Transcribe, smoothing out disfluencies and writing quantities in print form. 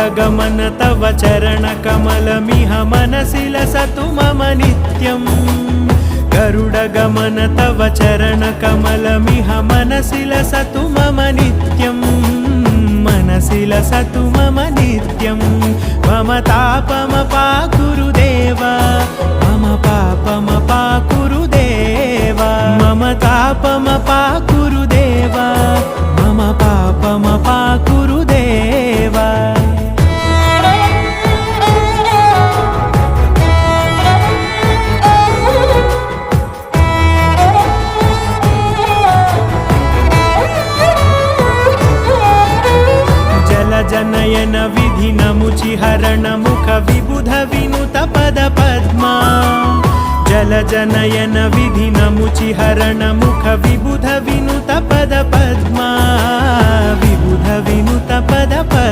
गरुडगमन तव चरणकमलमिह मनसि लसतु मम नित्यम् गरुडगमन तव चरणकमलमिह मनसि लसतु मम नित्यम् मनसि लसतु मम नित्यम् मम तापमपाकुरुदेव मम पापमपाकुरुदेव मम तापमपाकुरुदेव मम पापमपाकुरुदेव जनयन विधिनमुचिहरण मुख विबुध विनुत पद पद्मा जलजनयन विधिनमुचिहरण मुख विबुध विनुत पद पद्मा विबुध विनुत पद पद्मा।